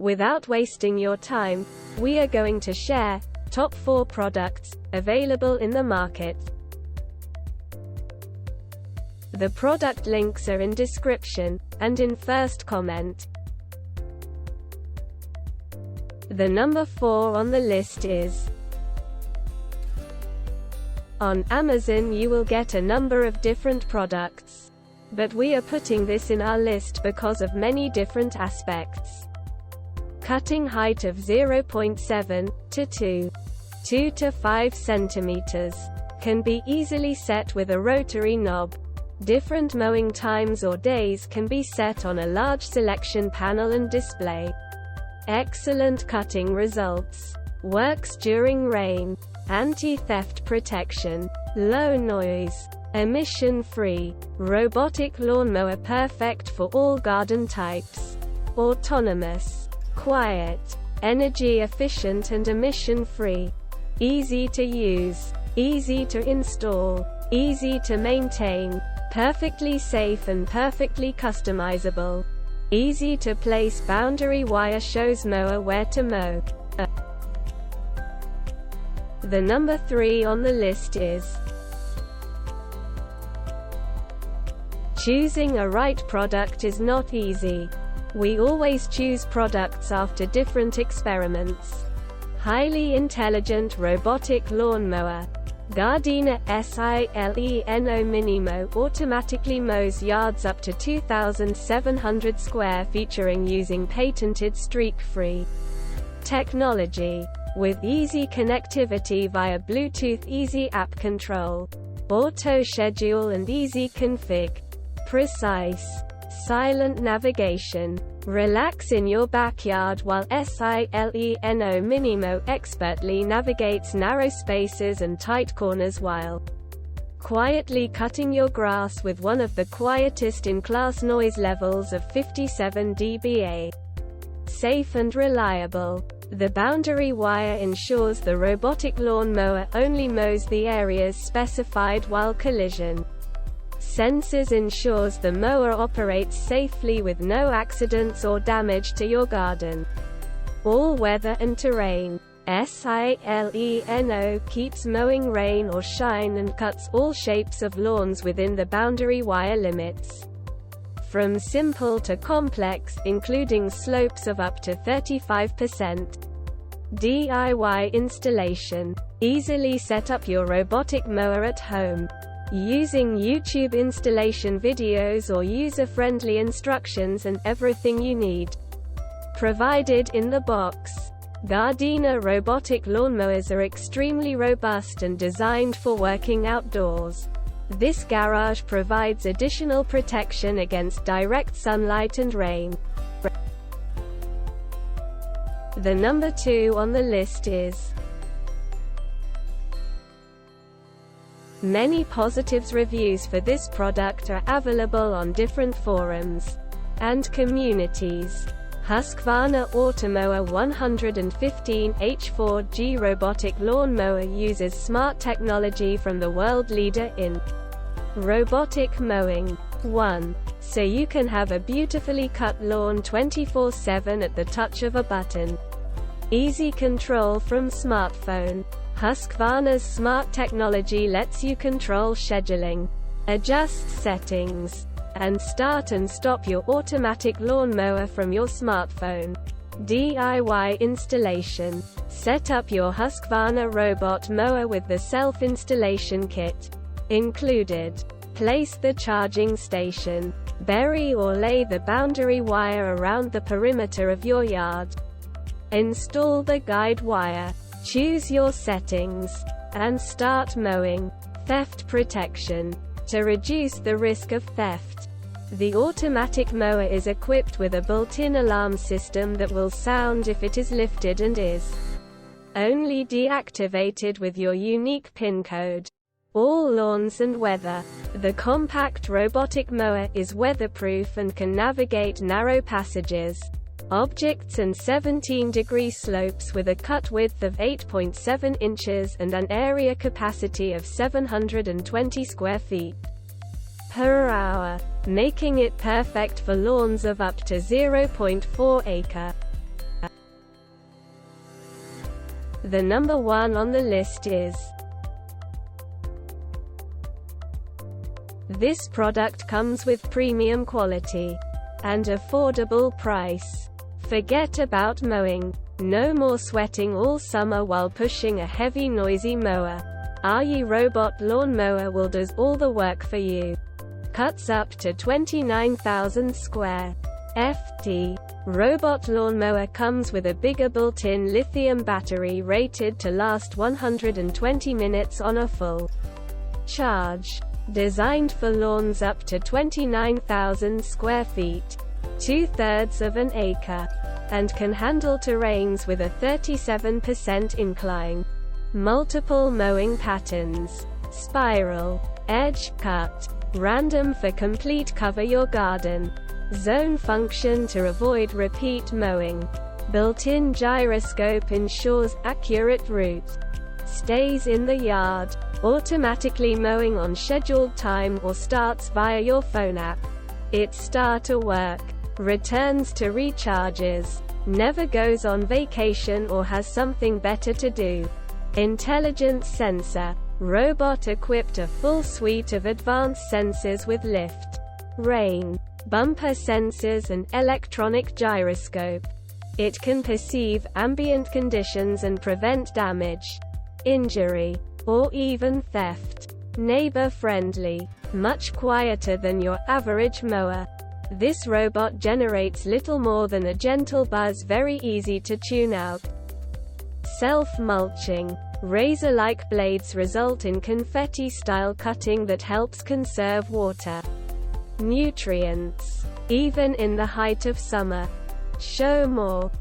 Without wasting your time, we are going to share top 4 products available in the market. The product links are in description and in first comment. The number 4 on the list is: on Amazon you will get a number of different products, but we are putting this in our list because of many different aspects. Cutting height of 0.7 to 2 to 5 centimeters can be easily set with a rotary knob. Different mowing times or days can be set on a large selection panel and display. Excellent cutting results. Works during rain. Anti-theft protection. Low noise. Emission-free. Robotic lawnmower perfect for all garden types. Autonomous. Quiet. Energy efficient and emission-free. Easy to use. Easy to install. Easy to maintain. Perfectly safe and perfectly customizable. Easy to place. Boundary wire shows mower where to mow. The number 3 on the list is: choosing a right product is not easy. We always choose products after different experiments. Highly intelligent robotic lawnmower. Gardena Sileno Minimo automatically mows yards up to 2,700 square featuring using patented streak-free technology. With easy connectivity via Bluetooth, easy app control, auto schedule and easy config. Precise, silent navigation. Relax in your backyard while Sileno Minimo expertly navigates narrow spaces and tight corners while quietly cutting your grass with one of the quietest in-class noise levels of 57 dBA. Safe and reliable. The boundary wire ensures the robotic lawnmower only mows the areas specified while collision sensors ensures the mower operates safely with no accidents or damage to your garden. All weather and terrain. Sileno keeps mowing rain or shine and cuts all shapes of lawns within the boundary wire limits. From simple to complex, including slopes of up to 35%. DIY installation. Easily set up your robotic mower at home. Using YouTube installation videos or user-friendly instructions and everything you need provided in the box. Gardena robotic lawnmowers are extremely robust and designed for working outdoors. This garage provides additional protection against direct sunlight and rain. The number 2 on the list is: many positives reviews for this product are available on different forums and communities. Husqvarna Automower 115 H4G robotic lawnmower uses smart technology from the world leader in robotic mowing. 1. So you can have a beautifully cut lawn 24/7 at the touch of a button. Easy control from smartphone. Husqvarna's smart technology lets you control scheduling, adjust settings, and start and stop your automatic lawnmower from your smartphone. DIY installation. Set up your Husqvarna robot mower with the self-installation kit included. Place the charging station. Bury or lay the boundary wire around the perimeter of your yard. Install the guide wire. Choose your settings. And start mowing. Theft protection. To reduce the risk of theft, the automatic mower is equipped with a built-in alarm system that will sound if it is lifted and is only deactivated with your unique PIN code. All lawns and weather. The compact robotic mower is weatherproof and can navigate narrow passages, objects and 17-degree slopes with a cut width of 8.7 inches and an area capacity of 720 square feet per hour, making it perfect for lawns of up to 0.4 acre. The number one on the list is this product comes with premium quality and affordable price. Forget about mowing. No more sweating all summer while pushing a heavy noisy mower. Our robot lawn mower will does all the work for you. Cuts up to 29,000 square ft. Robot lawnmower comes with a bigger built-in lithium battery rated to last 120 minutes on a full charge. Designed for lawns up to 29,000 square feet, 2/3 of an acre, and can handle terrains with a 37% incline. Multiple mowing patterns: spiral, edge, cut, random for complete cover your garden. Zone function to avoid repeat mowing. Built-in gyroscope ensures accurate route. Stays in the yard. Automatically mowing on scheduled time or starts via your phone app. It starts to work, returns to recharges, never goes on vacation or has something better to do. Intelligent sensor. Robot equipped a full suite of advanced sensors with lift, rain, bumper sensors and electronic gyroscope. It can perceive ambient conditions and prevent damage, injury, or even theft. Neighbor-friendly. Much quieter than your average mower. This robot generates little more than a gentle buzz, very easy to tune out. Self-mulching. Razor-like blades result in confetti-style cutting that helps conserve water, nutrients, even in the height of summer. Show more.